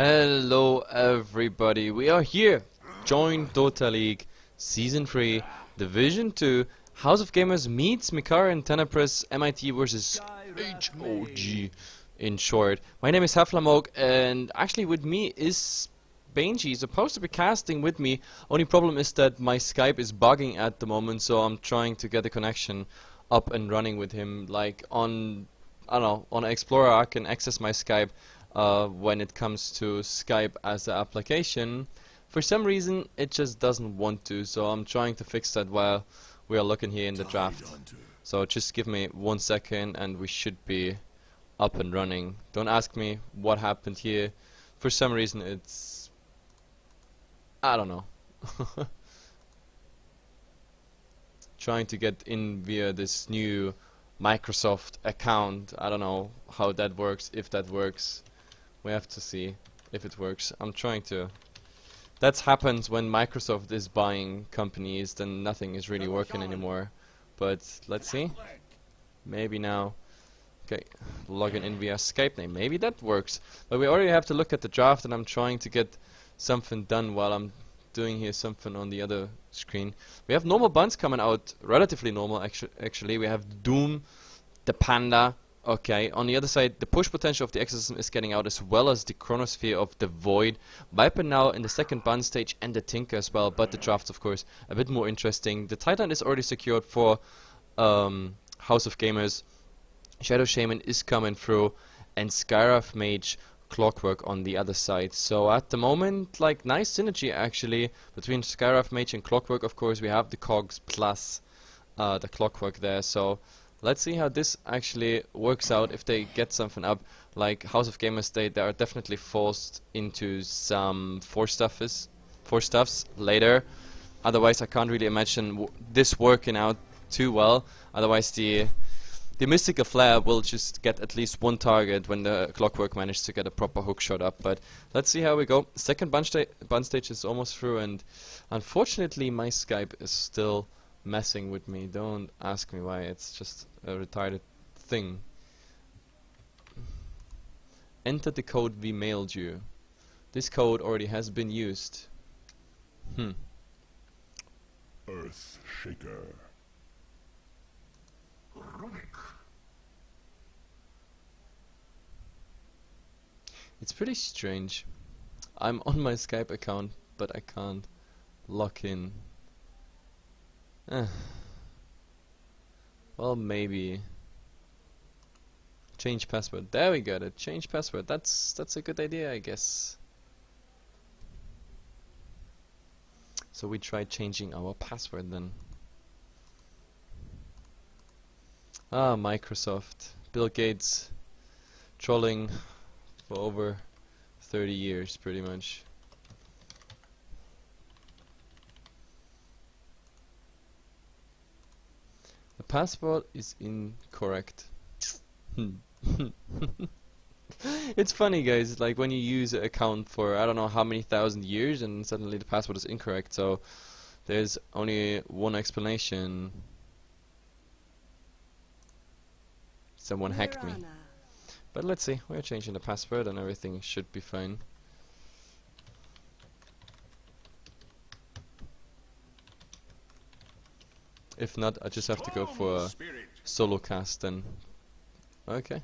Hello everybody, we are here. Join Dota League Season 3 Division 2. House of Gamers meets Micare and Tenebris, MIT versus HOG in short. My name is HeflaTV and actually with me is Banji. He's supposed to be casting with me. Only problem is that my Skype is bugging at the moment, so I'm trying to get a connection up and running with him. Like on, I don't know, on Explorer I can access my Skype. When it comes to Skype as an application, for some reason it just doesn't want to, so I'm trying to fix that while we are looking here in the draft. So just give me 1 second and we should be up and running. Don't ask me what happened here. For some reason it's... I don't know. Trying to get in via this new Microsoft account. I don't know how that works, if that works. We have to see if it works. I'm trying to... That happens when Microsoft is buying companies, then nothing is really working anymore. But let's see. Maybe now. Okay, login in via Skype name. Maybe that works. But we already have to look at the draft, and I'm trying to get something done while I'm doing here something on the other screen. We have normal buns coming out, relatively normal actually. We have Doom, the Panda. Okay, on the other side, the push potential of the Exorcism is getting out, as well as the Chronosphere of the Void. Viper now in the second bun stage, and the Tinker as well, but the draft, of course, a bit more interesting. The Titan is already secured for House of Gamers. Shadow Shaman is coming through, and Skywrath Mage Clockwork on the other side. So at the moment, like, nice synergy actually between Skywrath Mage and Clockwork. Of course, we have the Cogs plus the Clockwork there, so... Let's see how this actually works out if they get something up. Like House of Gamers, they are definitely forced into some four stuffs later. Otherwise, I can't really imagine this working out too well. Otherwise, the Mystical Flare will just get at least one target when the Clockwork manages to get a proper hook shot up. But let's see how we go. Second bun stage is almost through, and unfortunately, my Skype is still messing with me. Don't ask me why, it's just a retarded thing. Enter the code we mailed you. This code already has been used. Earth Shaker. It's pretty strange. I'm on my Skype account, but I can't log in. Well, maybe change password. There we got it. Change password. That's a good idea, I guess. So we try changing our password then. Ah, Microsoft. Bill Gates trolling for over 30 years, pretty much. The password is incorrect. It's funny, guys, like when you use an account for I don't know how many thousand years and suddenly the password is incorrect, so there's only one explanation. Someone hacked me. But let's see, we're changing the password and everything should be fine. If not, I just have to go for a solo cast then. Okay.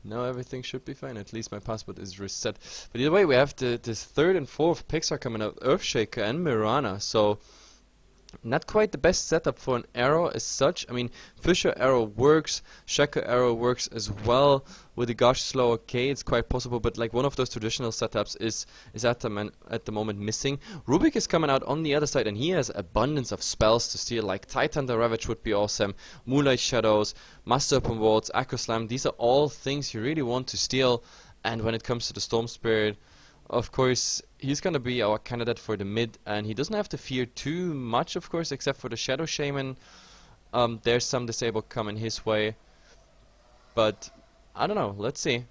Now everything should be fine. At least my password is reset. But either way, we have the third and fourth picks are coming out. Earthshaker and Mirana. So not quite the best setup for an arrow as such. I mean, Fisher arrow works, Shaker arrow works as well. With the Gosh Slow, okay, it's quite possible, but like one of those traditional setups is at the moment missing. Rubik is coming out on the other side, and he has abundance of spells to steal, like Titan the Ravage would be awesome, Moonlight Shadows, Master Open Worlds, Aqua Slam. These are all things you really want to steal. And when it comes to the Storm Spirit, of course, he's gonna be our candidate for the mid, and he doesn't have to fear too much, of course, except for the Shadow Shaman. There's some disable coming his way, but I don't know. Let's see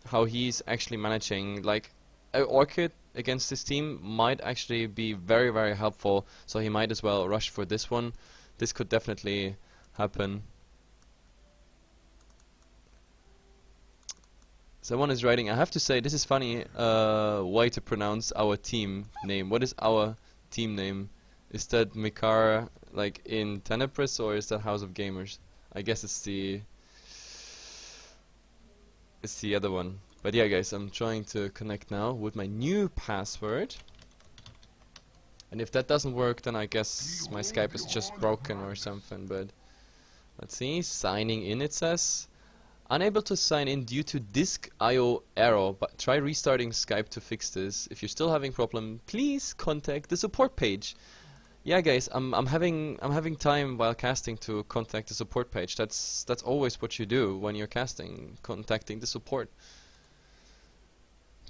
how he's actually managing. Like, Orchid against this team might actually be very, very helpful, so he might as well rush for this one. This could definitely happen. Someone is writing, I have to say, this is funny way to pronounce our team name. What is our team name? Is that Micare, like in Tenebris, or is that House of Gamers? I guess it's the other one. But yeah, guys, I'm trying to connect now with my new password. And if that doesn't work, then I guess my Skype is just broken or something. But let's see, signing in, it says. Unable to sign in due to disk IO error, but try restarting Skype to fix this. If you're still having problem, please contact the support page. Yeah, guys, I'm having time while casting to contact the support page. That's always what you do when you're casting, contacting the support.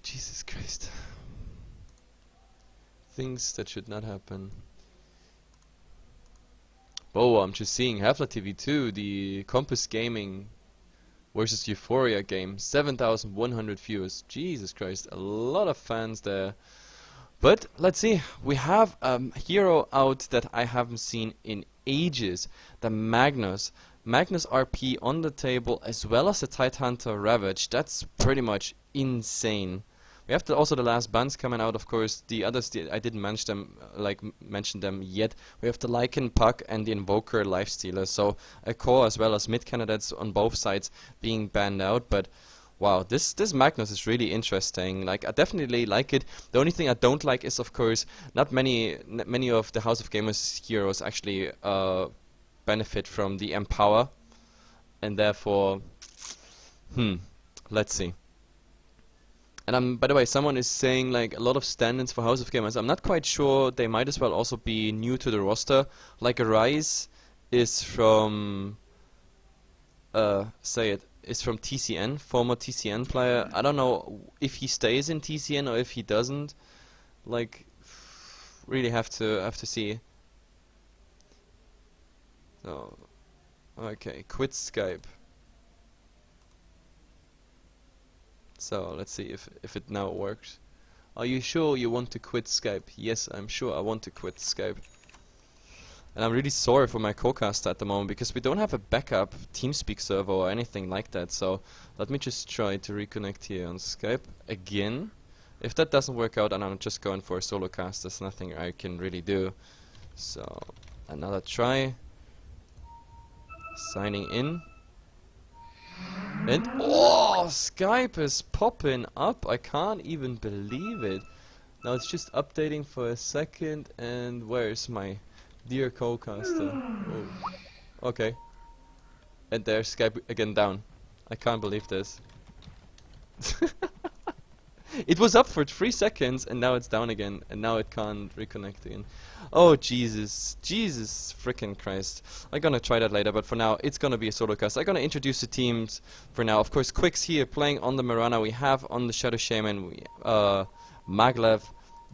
Jesus Christ. Things that should not happen. Oh, I'm just seeing HeflaTV 2, the Compass Gaming versus Euphoria game, 7,100 views. Jesus Christ, a lot of fans there. But let's see, we have a hero out that I haven't seen in ages, the Magnus. Magnus RP on the table, as well as the Tidehunter Ravage. That's pretty much insane. We have also the last bans coming out, of course. The others, I didn't mention them yet. We have the Lycan Puck and the Invoker Lifestealer. So a core as well as mid candidates on both sides being banned out. But wow, this Magnus is really interesting. Like, I definitely like it. The only thing I don't like is, of course, not many of the House of Gamers heroes actually benefit from the Empower, and therefore, let's see. And by the way, someone is saying like a lot of stand-ins for House of Gamers. I'm not quite sure. They might as well also be new to the roster. Like Arise is from is from TCN, former TCN player. I don't know if he stays in TCN or if he doesn't. Like, really have to see. So, okay, quit Skype. So let's see if it now works. Are you sure you want to quit Skype? Yes, I'm sure I want to quit Skype. And I'm really sorry for my co-caster at the moment, because we don't have a backup TeamSpeak server or anything like that. So let me just try to reconnect here on Skype again. If that doesn't work out, then I'm just going for a solo cast. There's nothing I can really do. So another try. Signing in. And oh, Skype is popping up. I can't even believe it. Now it's just updating for a second, and where's my dear co-caster? Oh. Okay. And there's Skype again down. I can't believe this. It was up for 3 seconds, and now it's down again, and now it can't reconnect again. Oh, Jesus. Jesus freaking Christ. I'm gonna try that later, but for now, it's gonna be a solo cast. I'm gonna introduce the teams for now. Of course, Quicks here playing on the Mirana. We have on the Shadow Shaman, Maglev,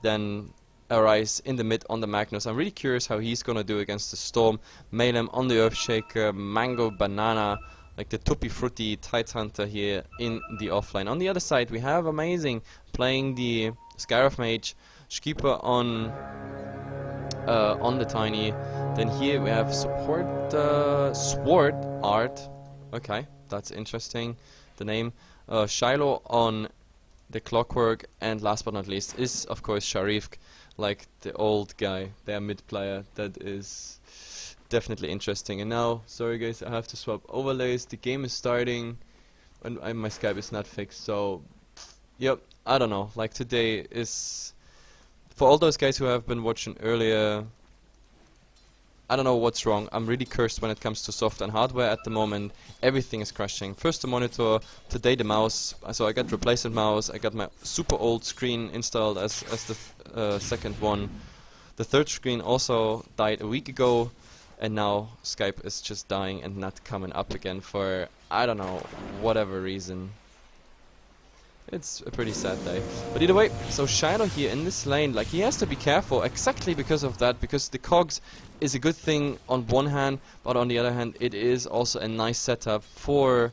then Arise in the mid on the Magnus. I'm really curious how he's gonna do against the Storm. Malem on the Earthshaker, Mango Banana, like the Tutti Frutti Tidehunter here in the offline. On the other side, we have Amazing playing the Skyroth Mage, Shkeeper on the Tiny. Then here we have support Sword Art. Okay, that's interesting. The name Shiloh on the Clockwork, and last but not least is of course Sharif, like the old guy, their mid player. That is definitely interesting. And now, sorry guys, I have to swap overlays. The game is starting, and my Skype is not fixed. So, yep, I don't know. Like today is, for all those guys who have been watching earlier, I don't know what's wrong. I'm really cursed when it comes to software and hardware at the moment. Everything is crashing. First the monitor, today the mouse. So I got replacement mouse. I got my super old screen installed as the second one. The third screen also died a week ago. And now Skype is just dying and not coming up again for, I don't know, whatever reason. It's a pretty sad day. But either way, so Shiloh here in this lane, like, he has to be careful exactly because of that, because the cogs is a good thing on one hand, but on the other hand it is also a nice setup for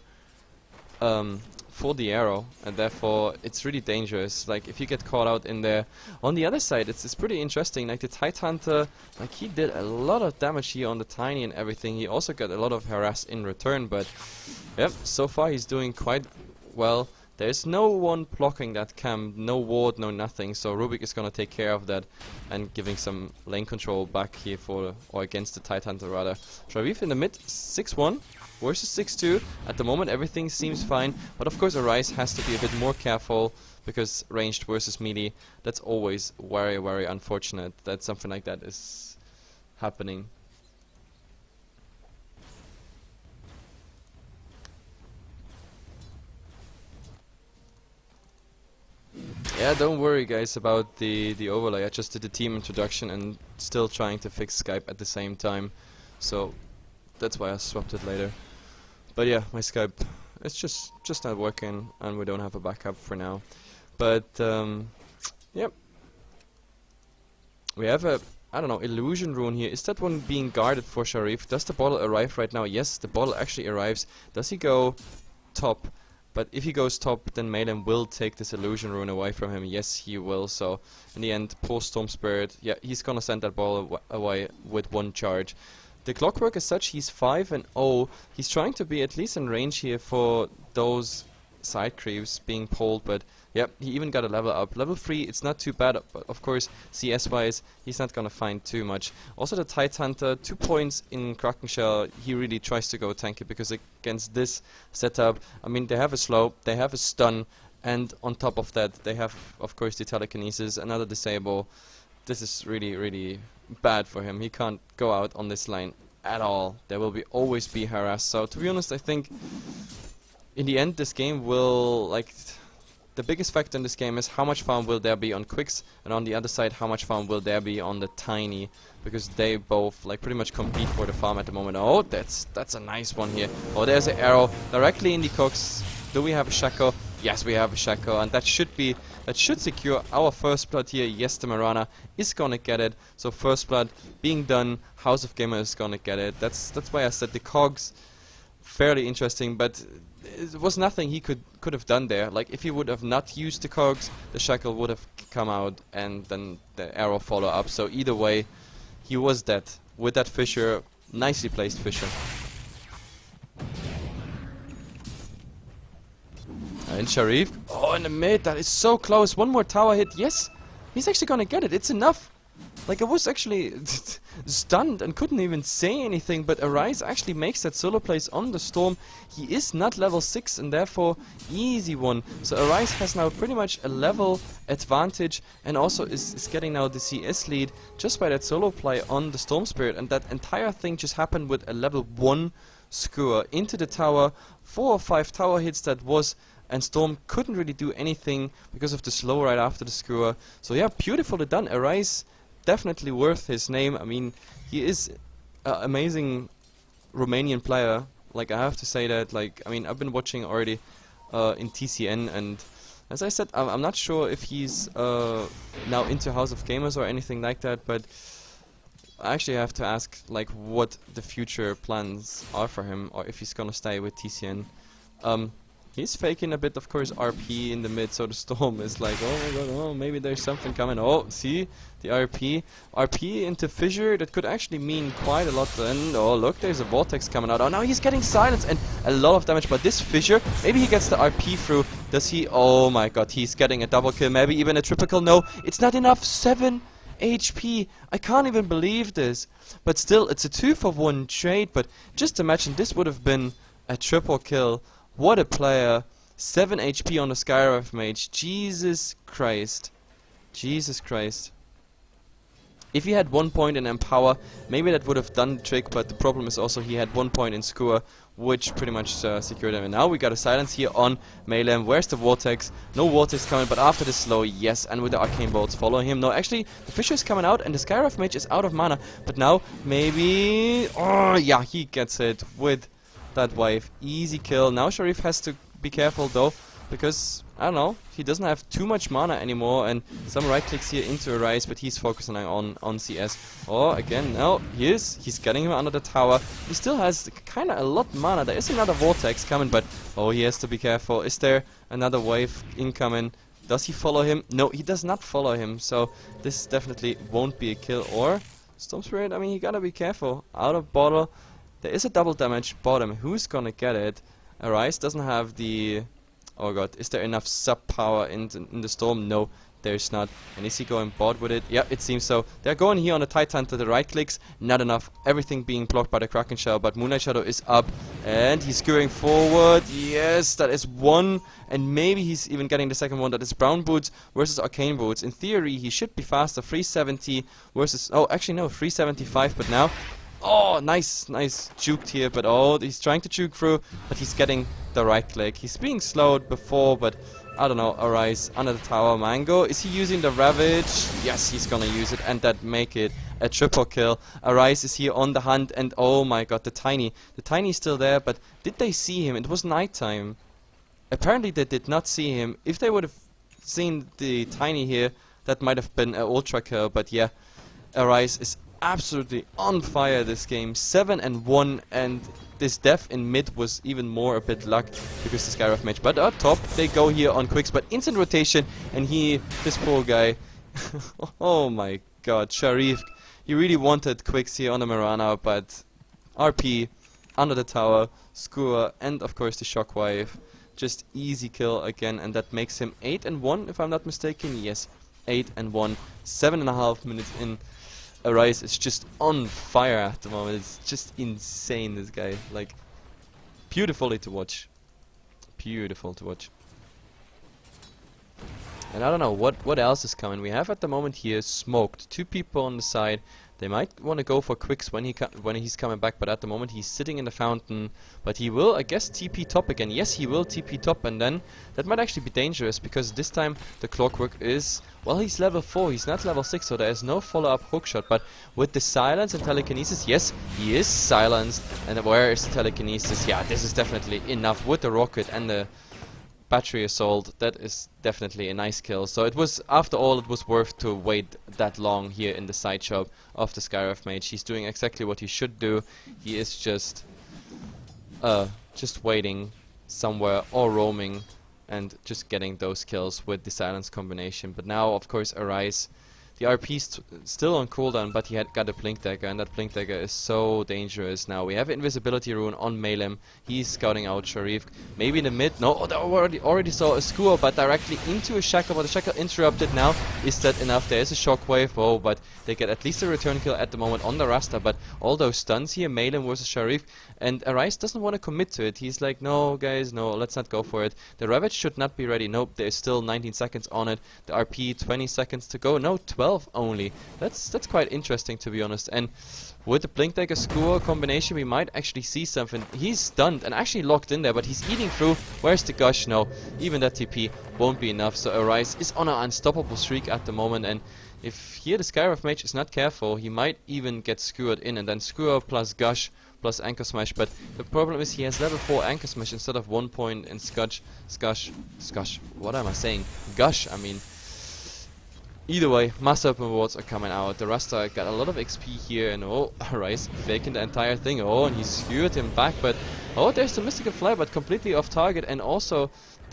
the arrow, and therefore it's really dangerous. Like, if you get caught out in there. On the other side, it's pretty interesting. Like the Tidehunter, like, he did a lot of damage here on the Tiny and everything. He also got a lot of harass in return, but yep, so far he's doing quite well. There's no one blocking that camp, no ward, no nothing, so Rubik is gonna take care of that and giving some lane control back here for, or against the Tidehunter rather. Sharif in the mid, 6-1 versus 6-2. At the moment everything seems fine, but of course Arise has to be a bit more careful because ranged versus melee, that's always very, very unfortunate that something like that is happening. Yeah, don't worry guys about the overlay. I just did the team introduction and still trying to fix Skype at the same time. So that's why I swapped it later. But yeah, my Skype it's just not working and we don't have a backup for now. But yep. We have a, I don't know, illusion rune here. Is that one being guarded for Sharif? Does the bottle arrive right now? Yes, the bottle actually arrives. Does he go top? But if he goes top, then Malin will take this illusion rune away from him. Yes, he will. So in the end, poor Storm Spirit, yeah, he's gonna send that ball away with one charge. The clockwork as such, he's 5-0. He's trying to be at least in range here for those side creeps being pulled, but yep, he even got a level up. Level 3, it's not too bad, but of course, CS-wise, he's not gonna find too much. Also the Tidehunter, 2 points in Kraken Shell, he really tries to go tanky, because against this setup, I mean, they have a slow, they have a stun, and on top of that, they have, of course, the telekinesis, another disable. This is really, really bad for him. He can't go out on this line at all. There will always be harassed. So, to be honest, I think in the end, this game will, like, the biggest factor in this game is how much farm will there be on Quicks, and on the other side, how much farm will there be on the Tiny, because they both, like, pretty much compete for the farm at the moment. Oh, that's a nice one here. Oh, there's an arrow directly in the cogs. Do we have a Shaco? Yes, we have a Shaco, and that should secure our first blood here. Yes, the Marana is gonna get it. So first blood being done, House of Gamer is gonna get it. That's why I said the cogs fairly interesting, but it was nothing he could have done there. Like, if he would have not used the cogs, the shackle would have come out and then the arrow follow up. So either way, he was dead with that fissure, nicely placed fissure. And Sharif, oh, in the mid, that is so close. One more tower hit, yes, he's actually gonna get it. It's enough. Like, I was actually stunned and couldn't even say anything, but Arise actually makes that solo plays on the Storm. He is not level 6 and therefore easy one. So Arise has now pretty much a level advantage and also is getting now the CS lead just by that solo play on the Storm Spirit. And that entire thing just happened with a level 1 skewer into the tower. 4 or 5 tower hits that was, and Storm couldn't really do anything because of the slow right after the skewer. So yeah, beautifully done. Arise definitely worth his name. I mean, he is an amazing Romanian player. Like, I have to say that. Like, I mean, I've been watching already in TCN, and as I said, I'm not sure if he's now into House of Gamers or anything like that, but I actually have to ask, like, what the future plans are for him, or if he's gonna stay with TCN. He's faking a bit, of course, RP in the mid, so the Storm is like, oh my god, oh, maybe there's something coming. Oh, see? The RP. RP into Fissure, that could actually mean quite a lot. And, oh, look, there's a Vortex coming out. Oh, now he's getting silenced and a lot of damage. But this Fissure, maybe he gets the RP through. Does he? Oh my god, he's getting a double kill, maybe even a triple kill. No, it's not enough. 7 HP. I can't even believe this. But still, it's a 2-for-1 trade. But just imagine, this would have been a triple kill. What a player. 7 HP on the Skywrath Mage. Jesus Christ. Jesus Christ. If he had 1 point in Empower, maybe that would have done the trick, but the problem is also he had 1 point in Skewer, which pretty much secured him. And now we got a silence here on Malin. Where's the Vortex? No Vortex coming, but after the slow, yes, and with the Arcane Bolts following him. No, actually, the Fissure is coming out, and the Skywrath Mage is out of mana, but now, maybe... Oh, yeah, he gets it with that wave. Easy kill. Now Sharif has to be careful though, because I don't know, he doesn't have too much mana anymore, and some right clicks here into Arise, but he's focusing on CS. Oh, again, now he's getting him under the tower. He still has kinda a lot of mana. There is another Vortex coming, but oh, he has to be careful. Is there another wave incoming? Does he follow him? No, he does not follow him, so this definitely won't be a kill. Or Storm Spirit, I mean, you gotta be careful. Out of bottle. There is a double damage bottom. Who's gonna get it? Arise doesn't have the Oh god, is there enough sub power in the storm? No, there's not. And is he going bot with it? Yeah, it seems so. They're going here on the Titan to the right clicks. Not enough. Everything being blocked by the Kraken Shell. But Moonlight Shadow is up. And he's skewing forward. Yes, that is one. And maybe he's even getting the second one. That is Brown Boots versus Arcane Boots. In theory, he should be faster. 370 versus... Oh, actually no, 375. But now... Oh, nice juked here. But oh, he's trying to juke through. But he's getting the right click. He's being slowed before, but... I don't know, Arise under the tower. Mango, is he using the Ravage? Yes, he's gonna use it, and that make it a triple kill. Arise is here on the hunt, and oh my god, the Tiny is still there, but did they see him? It was nighttime. Apparently they did not see him. If they would have seen the Tiny here, that might have been an ultra kill, but yeah, Arise is absolutely on fire this game. 7-1, and this death in mid was even more a bit luck because the Skywrath mage. But up top, they go here on quicks, but instant rotation, and this poor guy, oh my god, Sharif, you really wanted quicks here on the Mirana, but RP, under the tower, Skewer, and of course the Shockwave. Just easy kill again, and that makes him 8-1, if I'm not mistaken. Yes, 8-1, 7.5 minutes in. Arise is just on fire at the moment. It's just insane, this guy. Like, beautifully to watch. Beautiful to watch. And I don't know what else is coming. We have at the moment here smoked 2 people on the side. They might want to go for quicks when he's coming back, but at the moment he's sitting in the fountain. But he will, I guess, TP top again. Yes, he will TP top, and then that might actually be dangerous, because this time the Clockwork is, well, he's level 4, he's not level 6, so there is no follow-up hookshot. But with the silence and telekinesis, yes, he is silenced. And where is the telekinesis? Yeah, this is definitely enough with the rocket and the battery assault. That is definitely a nice kill. So it was, after all, it was worth to wait that long here in the side shop of the Skywrath mage. He's doing exactly what he should do. He is just waiting somewhere or roaming and just getting those kills with the silence combination. But now, of course, Arise. The RP's still on cooldown, but he had got a Blink Dagger, and that Blink Dagger is so dangerous now. We have Invisibility Rune on Malem. He's scouting out Sharif. Maybe in the mid. No, oh, they already saw a Skewer, but directly into a Shackle. But the Shackle interrupted now. Is that enough? There is a Shockwave. Oh, but they get at least a return kill at the moment on the Rasta. But all those stuns here, Malem versus Sharif, and Arise doesn't want to commit to it. He's like, no, guys, no, let's not go for it. The Ravage should not be ready. Nope, there's still 19 seconds on it. The RP, 20 seconds to go. No, 12 only. That's quite interesting, to be honest. And with the Blink Dagger Skewer combination, we might actually see something. He's stunned and actually locked in there, but he's eating through. Where's the Gush? No, even that TP won't be enough. So Arise is on an unstoppable streak at the moment, and if here the Skywrath mage is not careful, he might even get skewered in, and then Skewer plus Gush plus Anchor Smash. But the problem is he has level 4 Anchor Smash instead of 1 point in Gush. What am I saying? Gush, I mean. Either way, Master Open rewards are coming out. The Rasta got a lot of XP here, and oh, Rise faking the entire thing. Oh, and he skewered him back, but oh, there's the Mystical Fly, but completely off target. And also,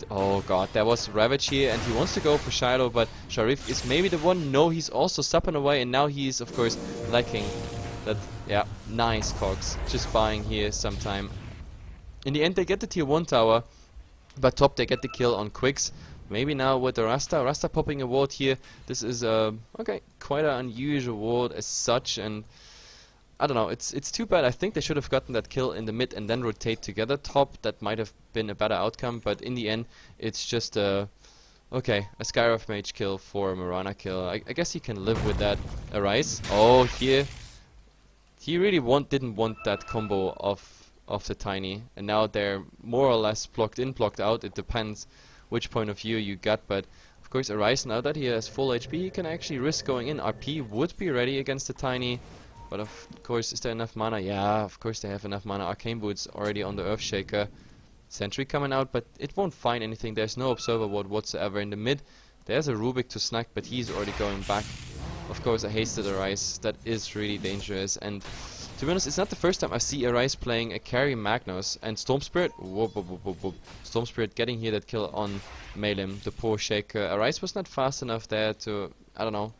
oh god, there was Ravage here, and he wants to go for Shiloh, but Sharif is maybe the one. No, he's also supping away, and now he's, of course, lacking that. Yeah, nice Cogs. Just buying here some time. In the end, they get the tier 1 tower, but top they get the kill on quicks. Maybe now with the Rasta popping a ward here. This is okay, quite an unusual ward as such, and I don't know, it's too bad. I think they should have gotten that kill in the mid and then rotate together top. That might have been a better outcome, but in the end it's just okay, a Skywrath mage kill for a Mirana kill. I guess he can live with that. Arise. Oh, here he really didn't want that combo of the Tiny, and now they're more or less blocked in, blocked out. It depends which point of view you got, but of course Arise, now that he has full HP, he can actually risk going in. RP would be ready against the Tiny, but of course, is there enough mana? Yeah, of course they have enough mana. Arcane Boots already on the Earthshaker. Sentry coming out, but it won't find anything. There's no Observer Ward whatsoever in the mid. There's a Rubik to snack, but he's already going back. Of course, a hasted Arise. That is really dangerous, and to be honest, it's not the first time I see Arise playing a carry Magnus, and Storm Spirit, whoop, whoop, whoop, whoop, whoop. Storm Spirit getting here that kill on Malem, the poor Shaker. Arise was not fast enough there to, I don't know,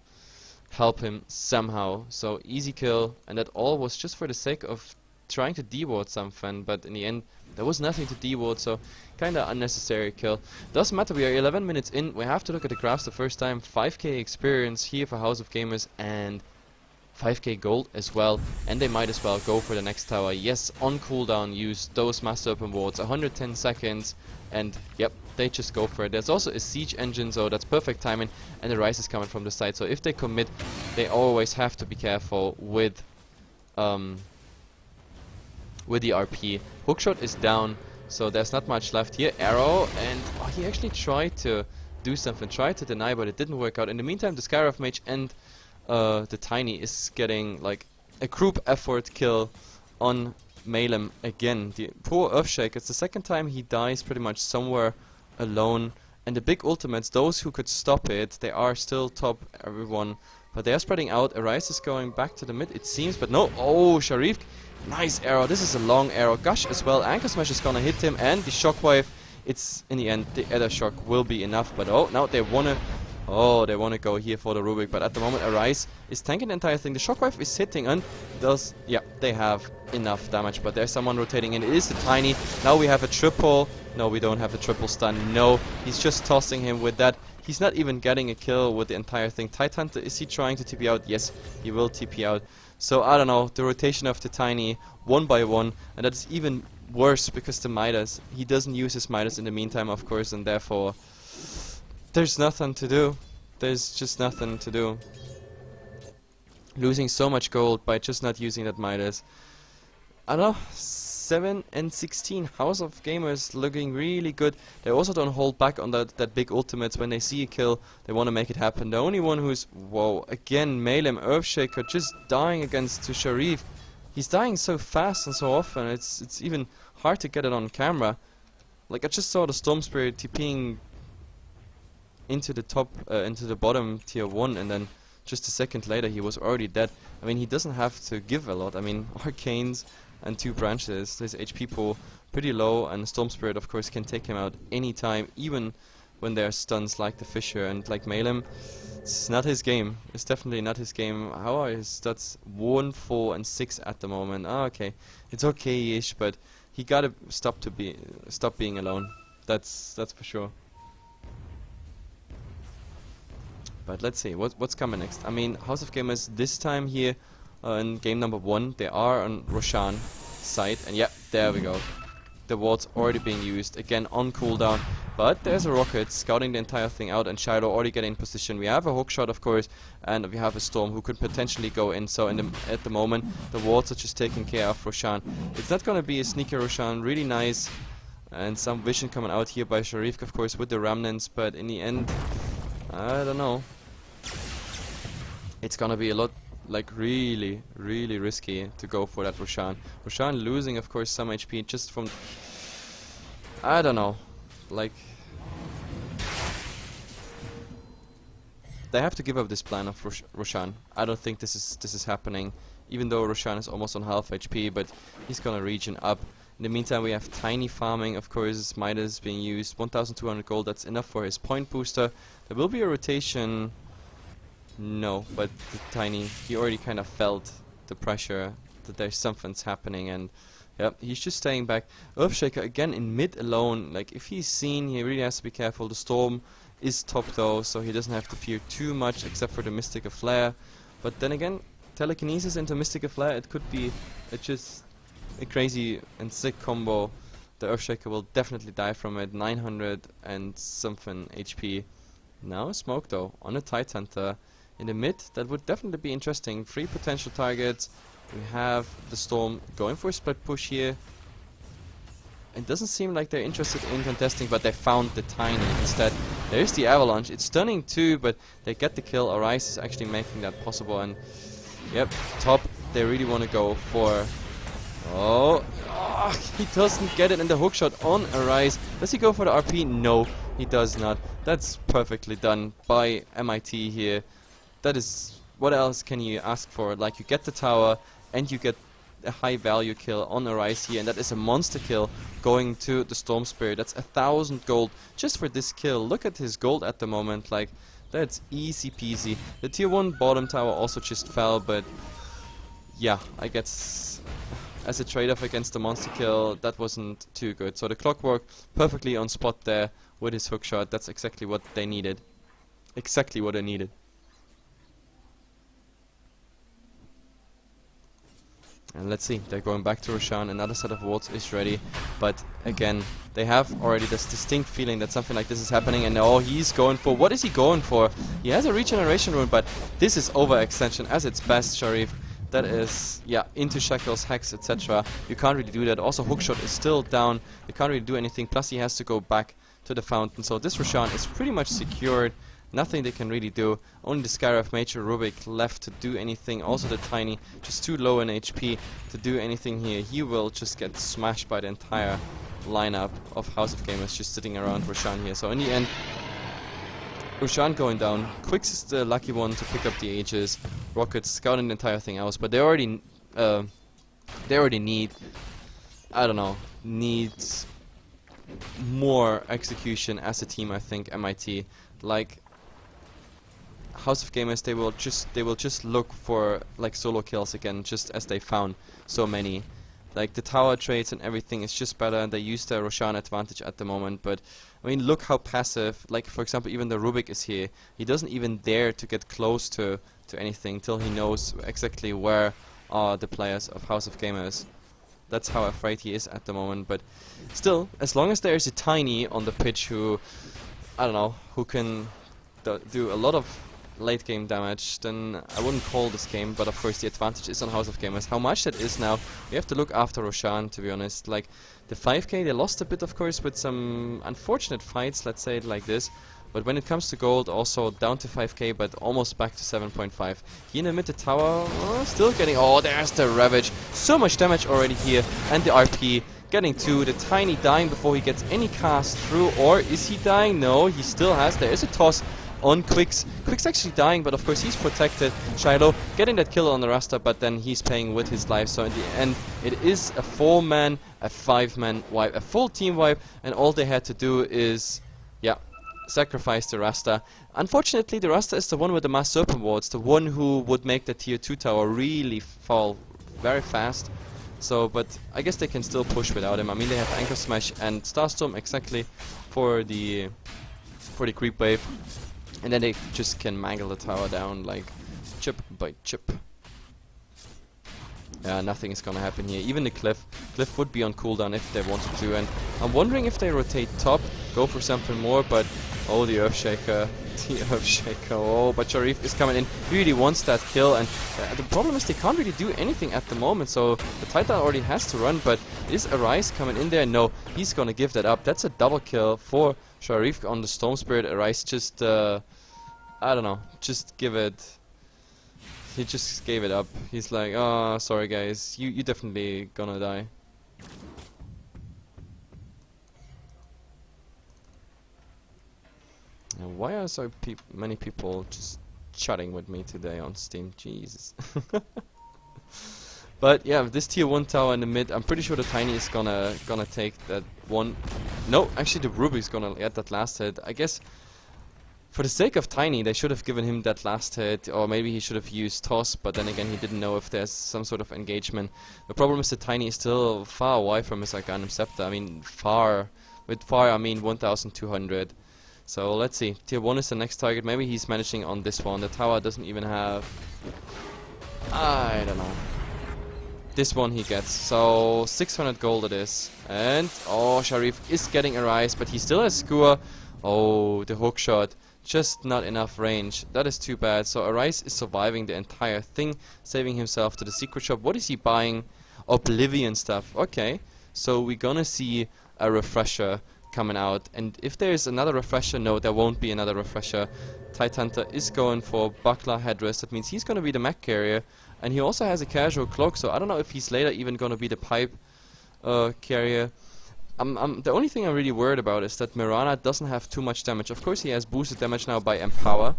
help him somehow. So easy kill, and that all was just for the sake of trying to deward something, but in the end there was nothing to deward, so kinda unnecessary kill. Doesn't matter, we are 11 minutes in. We have to look at the graphs the first time. 5k experience here for House of Gamers and 5k gold as well, and they might as well go for the next tower. Yes, on cooldown, use those Master Open Wards, 110 seconds, and yep, they just go for it. There's also a siege engine, so that's perfect timing, and the Rise is coming from the side, so if they commit, they always have to be careful with the RP. Hookshot is down, so there's not much left here. Arrow, and oh, he actually tried to do something, tried to deny, but it didn't work out. In the meantime, the Skyrath Mage and the Tiny is getting like a group effort kill on Malem again. The poor Earthshaker, it's the second time he dies pretty much somewhere alone. And the big ultimates, those who could stop it, they are still top everyone. But they are spreading out. Arise is going back to the mid, it seems, but no. Oh, Sharif, nice arrow. This is a long arrow. Gush as well. Anchor Smash is gonna hit him, and the Shockwave, it's in the end, the Ether Shock will be enough. But oh, now they wanna go here for the Rubik, but at the moment Arise is tanking the entire thing. The Shockwave is hitting and does, yeah, they have enough damage, but there's someone rotating in. It is the Tiny. Now we have a triple. No, we don't have a triple stun. No, he's just tossing him with that. He's not even getting a kill with the entire thing. Tidehunter, is he trying to TP out? Yes, he will TP out. So I don't know, the rotation of the Tiny one by one, and that's even worse because the Midas, he doesn't use his Midas in the meantime, of course, and therefore there's nothing to do. There's just nothing to do. Losing so much gold by just not using that Midas. I don't know, 7 and 16. House of Gamers looking really good. They also don't hold back on that big ultimates. When they see a kill, they want to make it happen. The only one who's, whoa, again, Malem, Earthshaker just dying against to Sharif. He's dying so fast and so often, it's even hard to get it on camera. Like, I just saw the Storm Spirit TPing into the bottom tier 1, and then just a second later he was already dead. I mean, he doesn't have to give a lot. I mean, Arcanes and 2 branches, his HP pool pretty low, and Storm Spirit of course can take him out anytime, even when there are stuns like the Fisher and like Malem. It's not his game. It's definitely not his game. How are his stats? 1, 4 and 6 at the moment. Ah, okay. It's okay-ish, but he gotta stop being alone. That's for sure. But let's see what's coming next. I mean, House of Gamers this time here in game number 1, they are on Roshan side, and yeah, there we go. The ward's already being used again on cooldown, but there's a rocket scouting the entire thing out, and Shiloh already getting in position. We have a hookshot, of course, and we have a storm who could potentially go in. So at the moment, the wards are just taking care of Roshan. It's not gonna be a sneaky Roshan, really nice, and some vision coming out here by Sharif, of course, with the remnants. But in the end, I don't know. It's gonna be a lot, like, really risky to go for that Roshan. Roshan losing, of course, some HP just from, I don't know, like, they have to give up this plan of Roshan. I don't think this is happening, even though Roshan is almost on half HP, but he's gonna regen up. In the meantime, we have Tiny farming, of course. Midas being used, 1,200 gold. That's enough for his point booster. There will be a rotation. No, but the Tiny, he already kind of felt the pressure that there's something's happening, and yep, he's just staying back. Earthshaker again in mid alone. Like, if he's seen, he really has to be careful. The Storm is top though, so he doesn't have to fear too much except for the Mystic of Flare. But then again, telekinesis into Mystic of Flare, it could be just a crazy and sick combo. The Earthshaker will definitely die from it. 900 and something HP. Now smoke though on a Tidehunter. In the mid, that would definitely be interesting. 3 potential targets. We have the Storm going for a split push here. It doesn't seem like they're interested in contesting, but they found the Tiny instead. There's the Avalanche. It's stunning too, but they get the kill. Arise is actually making that possible, and yep, top, they really want to go for... Oh, he doesn't get it in the hookshot on Arise. Does he go for the RP? No, he does not. That's perfectly done by MIT here. That is, what else can you ask for? Like, you get the tower and you get a high value kill on Arise here, and that is a monster kill going to the Storm Spirit. That's 1,000 gold just for this kill. Look at his gold at the moment, like, that's easy peasy. The tier 1 bottom tower also just fell, but yeah, I guess as a trade-off against the monster kill, that wasn't too good. So the Clockwork perfectly on spot there with his hookshot. That's exactly what they needed. Exactly what they needed. And let's see, they're going back to Roshan, another set of wards is ready, but again, they have already this distinct feeling that something like this is happening, and oh, he's going for, what is he going for? He has a regeneration rune, but this is overextension as its best, Sharif. That is, yeah, into shackles, hex, etc. You can't really do that. Also, hookshot is still down, you can't really do anything, plus he has to go back to the fountain, so this Roshan is pretty much secured. Nothing they can really do. Only the Scarab Major Rubik left to do anything. Also the Tiny, just too low in HP to do anything here. He will just get smashed by the entire lineup of House of Gamers just sitting around Roshan here. So in the end, Roshan going down. Quicks is the lucky one to pick up the Aegis. Rockets scouting the entire thing out, but they already need, I don't know, needs more execution as a team. I think MIT, like House of Gamers, they will just look for like solo kills again, just as they found so many. Like the tower trades and everything is just better, and they use their Roshan advantage at the moment. But I mean, look how passive. Like for example, even the Rubik is here. He doesn't even dare to get close to anything till he knows exactly where are the players of House of Gamers. That's how afraid he is at the moment. But still, as long as there is a Tiny on the pitch who, I don't know, who can do a lot of late game damage, then I wouldn't call this game. But of course the advantage is on House of Gamers. How much that is now, we have to look after Roshan, to be honest. Like the 5k, they lost a bit of course with some unfortunate fights, let's say it like this. But when it comes to gold, also down to 5k, but almost back to 7.5. He in the mid tower, still getting, oh, there's the Ravage. So much damage already here, and the RP getting 2, the Tiny dying before he gets any cast through, or is he dying? No, he still has, there is a toss on Quicks. Quicks actually dying, but of course he's protected. Shiloh getting that kill on the Rasta, but then he's paying with his life. So in the end, it is a 4-man, a 5-man wipe, a full team wipe, and all they had to do is, yeah, sacrifice the Rasta. Unfortunately, the Rasta is the one with the Mass Serpent wards, the one who would make the tier 2 tower really fall very fast. So, but I guess they can still push without him. I mean, they have Anchor Smash and Starstorm exactly for the creep wave. And then they just can mangle the tower down like chip by chip. Yeah, nothing is gonna happen here. Even the Cliff would be on cooldown if they wanted to. And I'm wondering if they rotate top, go for something more, but oh, the Earthshaker. The Earthshaker. Oh, but Sharif is coming in. He really wants that kill, and the problem is they can't really do anything at the moment. So the Titan already has to run, but is Arise coming in there? No, he's gonna give that up. That's a double kill for Sharif on the Storm Spirit. Arise just, I don't know, just give it. He just gave it up. He's like, oh, sorry guys, you definitely gonna die. Now, why are so many people just chatting with me today on Steam? Jesus. But yeah, this tier 1 tower in the mid, I'm pretty sure the Tiny is gonna take that one. No, actually the Ruby's gonna get that last hit. I guess for the sake of Tiny, they should have given him that last hit, or maybe he should have used Toss, but then again he didn't know if there's some sort of engagement. The problem is that Tiny is still far away from his Arcanum Scepter. I mean, far. With far, I mean 1200. So let's see. Tier 1 is the next target. Maybe he's managing on this one. The tower doesn't even have... I don't know. This one he gets. So 600 gold it is. And, oh, Sharif is getting a rise, but he still has Skewer. Oh, the hook shot. Just not enough range. That is too bad. So Arise is surviving the entire thing, saving himself to the secret shop. What is he buying? Oblivion stuff. Okay. So we're gonna see a refresher coming out. And if there is another refresher, no, there won't be another refresher. Tidehunter is going for Buckler Headrest. That means he's gonna be the mech carrier. And he also has a casual cloak, so I don't know if he's later even gonna be the pipe carrier. The only thing I'm really worried about is that Mirana doesn't have too much damage. Of course he has boosted damage now by Empower.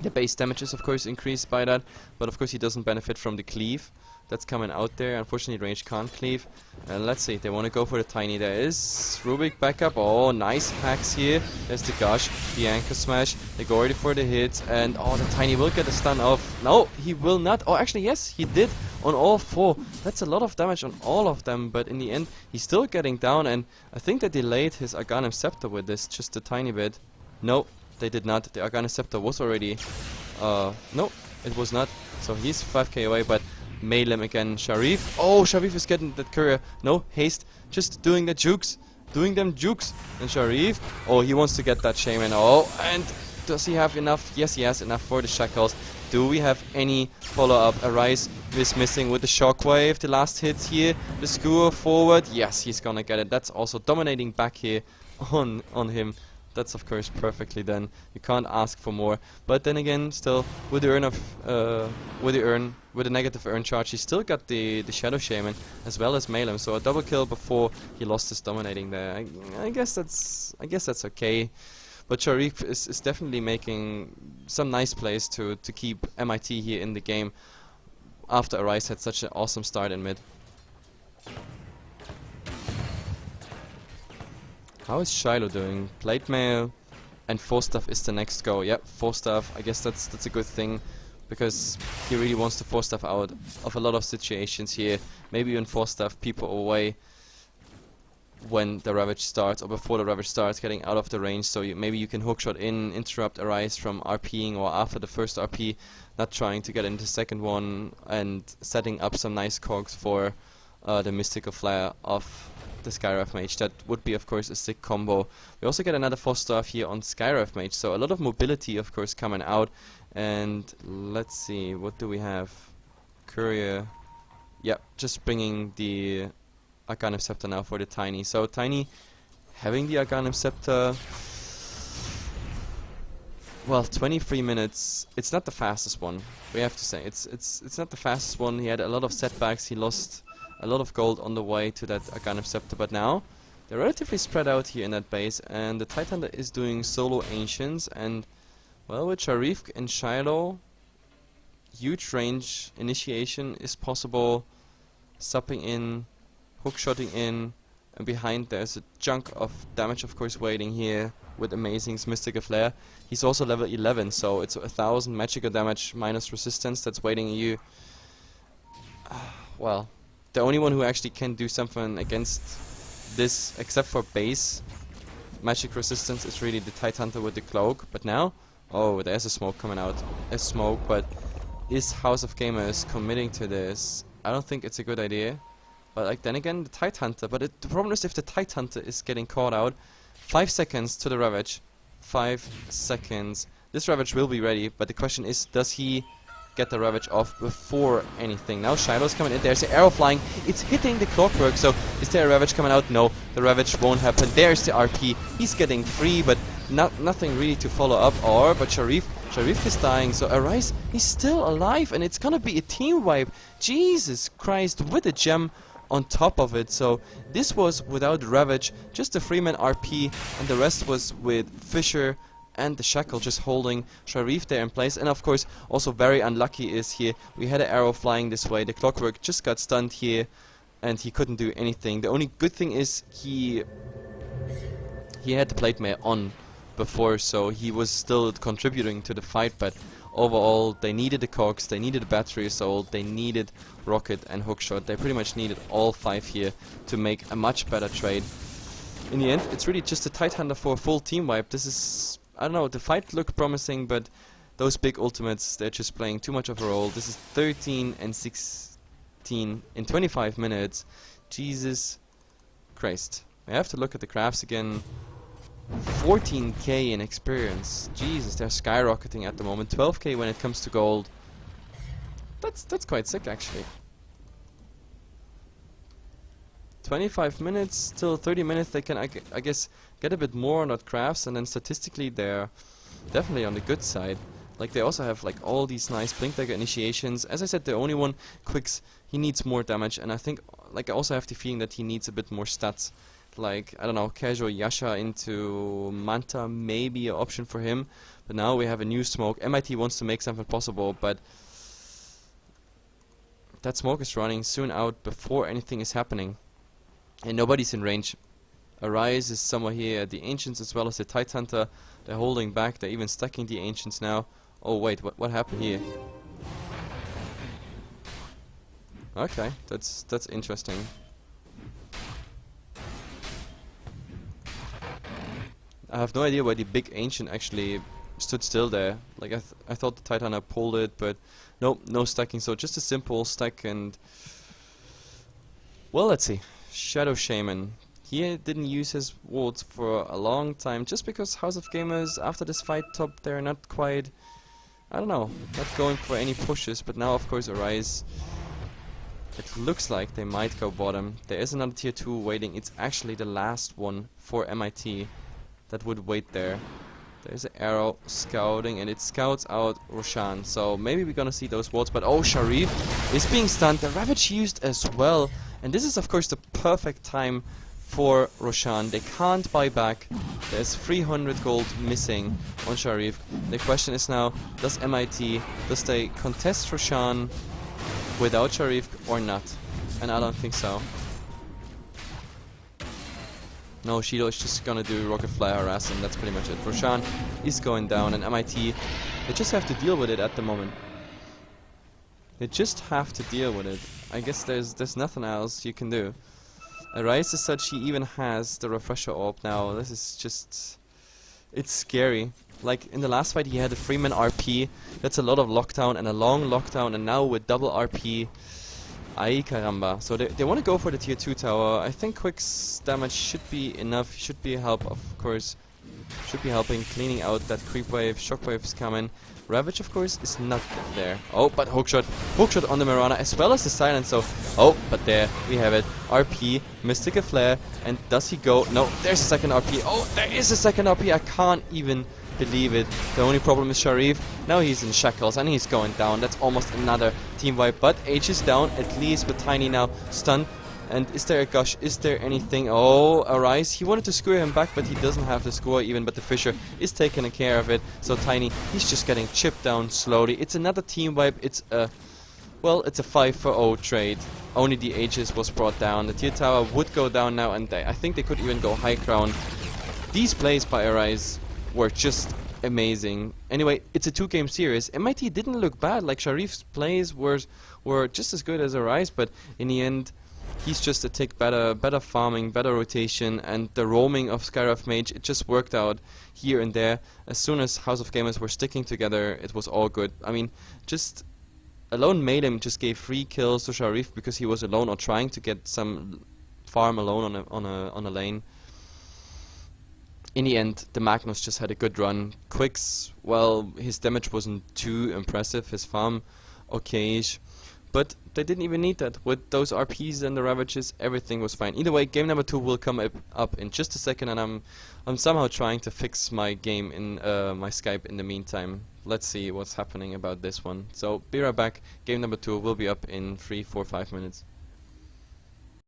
The base damage is of course increased by that, but of course he doesn't benefit from the cleave that's coming out there. Unfortunately range can't cleave. And let's see, they want to go for the Tiny. There is Rubik backup. Oh, nice hacks here. There's the Gush, the Anchor Smash. They go already for the hit, and oh, the Tiny will get a stun off. No, he will not. Oh, actually yes, he did. on all 4. That's a lot of damage on all of them, but in the end, he's still getting down, and I think they delayed his Arcanum Scepter with this just a tiny bit. No, they did not. The Arcanum Scepter was already... no, it was not. So he's 5k away, but mail him again. Sharif. Oh, Sharif is getting that courier. No, haste. Just doing the jukes. Doing them jukes. And Sharif. Oh, he wants to get that Shaman. Oh, and does he have enough? Yes, he has enough for the shackles. Do we have any follow-up? Arise is missing with the shockwave. The last hits here. The skewer forward. Yes, he's gonna get it. That's also dominating back here on him. That's of course perfectly done. You can't ask for more. But then again, still with the with the negative urn charge, he still got the Shadow Shaman as well as Malem. So a double kill before he lost his dominating there. I guess that's okay. But Sharif is definitely making some nice plays to keep MIT here in the game after Arise had such an awesome start in mid. How is Shiloh doing? Plate mail and Force Staff is the next go. Yep, Force Staff. I guess that's a good thing because he really wants to Force Staff out of a lot of situations here. Maybe even Force Staff people away when the Ravage starts or before the Ravage starts, getting out of the range. So maybe you can hookshot in, interrupt Arise from RPing or after the first RP, not trying to get into the second one, and setting up some nice cogs for the Mystical Flare of the Skywrath Mage. That would be of course a sick combo. We also get another 4-star here on Skywrath Mage, so a lot of mobility of course coming out. And let's see, what do we have? Courier. Yep, just bringing the Arcanum Scepter now for the Tiny. So Tiny having the Arcanum Scepter, well, 23 minutes. It's not the fastest one, we have to say. It's not the fastest one. He had a lot of setbacks. He lost a lot of gold on the way to that Arcanum Scepter, but now they're relatively spread out here in that base, and the Tidehunter is doing solo Ancients, and well, with Sharif and Shiloh, huge range initiation is possible, supping in, hookshotting in, and behind there's a chunk of damage of course waiting here with Amazing's Mystical Flare. He's also level 11, so it's 1000 magical damage minus resistance that's waiting you. Well, the only one who actually can do something against this, except for base magic resistance, is really the Tidehunter with the cloak. But now, oh, there's a smoke coming out. A smoke, but is House of Gamers committing to this? I don't think it's a good idea. But like then again, the Tidehunter. But the problem is if the Tidehunter is getting caught out, 5 seconds to the Ravage. 5 seconds. This Ravage will be ready, but the question is, does he get the Ravage off before anything? Now Shiloh's coming in. There's the arrow flying. It's hitting the clockwork. So is there a Ravage coming out? No, the Ravage won't happen. There's the RP. He's getting free, but nothing really to follow up. But Sharif is dying. So Arise, he's still alive, and it's gonna be a team wipe. Jesus Christ, with a gem on top of it. So this was without Ravage, just a 3-man RP, and the rest was with Fisher and the Shackle just holding Sharif there in place. And of course, also very unlucky is here, we had an arrow flying this way, the clockwork just got stunned here, and he couldn't do anything. The only good thing is he had the plate mail on before, so he was still contributing to the fight, but overall they needed the cogs, they needed a battery assault, they needed rocket and hookshot. They pretty much needed all 5 here to make a much better trade. In the end, it's really just a Tidehunter for a full team wipe. This is, I don't know, the fight looked promising, but those big ultimates, they're just playing too much of a role. This is 13 and 16 in 25 minutes. Jesus Christ. I have to look at the graphs again. 14k in experience. Jesus, they're skyrocketing at the moment. 12k when it comes to gold. That's quite sick actually. 25 minutes till 30 minutes, they can, I guess, get a bit more on that crafts, and then statistically they're definitely on the good side. Like they also have like all these nice blink dagger initiations. As I said, the only one, Quicks, he needs more damage, and I think like I also have the feeling that he needs a bit more stats. Like, I don't know, casual Yasha into Manta may be an option for him, but now we have a new smoke. MIT wants to make something possible, but that smoke is running soon out before anything is happening. And nobody's in range. Arise is somewhere here at the Ancients as well as the Tidehunter. They're holding back, they're even stacking the Ancients now. Oh wait, what happened here? Okay, that's interesting. I have no idea why the big ancient actually stood still there. Like I thought the Titana pulled it, but nope, no stacking. So just a simple stack and well, let's see. Shadow Shaman. He didn't use his wards for a long time, just because House of Gamers after this fight top they're not quite, I don't know, not going for any pushes. But now of course Arise. It looks like they might go bottom. There is another tier 2 waiting. It's actually the last one for MIT that would wait there. There's an arrow scouting and it scouts out Roshan. So maybe we're gonna see those wards. But oh, Sharif is being stunned. The Ravage used as well. And this is of course the perfect time for Roshan. They can't buy back. There's 300 gold missing on Sharif. The question is now, does MIT, does they contest Roshan without Sharif or not? And I don't think so. No, Shido is just gonna do Rocket Fly harass and that's pretty much it. Roshan is going down and MIT, they just have to deal with it at the moment. They just have to deal with it. I guess there's nothing else you can do. Arise as such, he even has the Refresher Orb now. This is just... it's scary. Like in the last fight he had a 3-man RP. That's a lot of lockdown and a long lockdown, and now with double RP. Ay caramba. So they want to go for the tier 2 tower. I think Quick's damage should be enough. Should be help, of course. Should be helping, cleaning out that creep wave. Shockwave's coming. Ravage, of course, is not there. Oh, but hookshot. Hookshot on the Mirana as well as the silence. So, oh, but there we have it. RP, Mystical Flare. And does he go? No, there's a second RP. Oh, there is a second RP. I can't even believe it. The only problem is Sharif. Now he's in shackles and he's going down. That's almost another team wipe. But H is down, at least with Tiny now stunned. And is there a gush? Is there anything? Oh, Arise. He wanted to skewer him back, but he doesn't have the score even. But the Fisher is taking care of it. So Tiny, he's just getting chipped down slowly. It's another team wipe. It's a, well, it's a 5-for-0 trade. Only the Aegis was brought down. The tier tower would go down now, and I think they could even go high crown. These plays by Arise were just amazing. Anyway, it's a 2-game series. MIT didn't look bad. Like Sharif's plays were just as good as Arise, but in the end, he's just a tick better farming, better rotation, and the roaming of Skyrath Mage, it just worked out here and there. As soon as House of Gamers were sticking together, it was all good. I mean, just alone Maelem just gave 3 kills to Sharif because he was alone or trying to get some farm alone on a lane. In the end, the Magnus just had a good run. Quicks, well, his damage wasn't too impressive, his farm okay-ish. But they didn't even need that. With those RPs and the Ravages, everything was fine. Either way, game number 2 will come up in just a second, and I'm somehow trying to fix my game in my Skype in the meantime. Let's see what's happening about this one. So be right back. Game number 2 will be up in 3, 4, 5 minutes.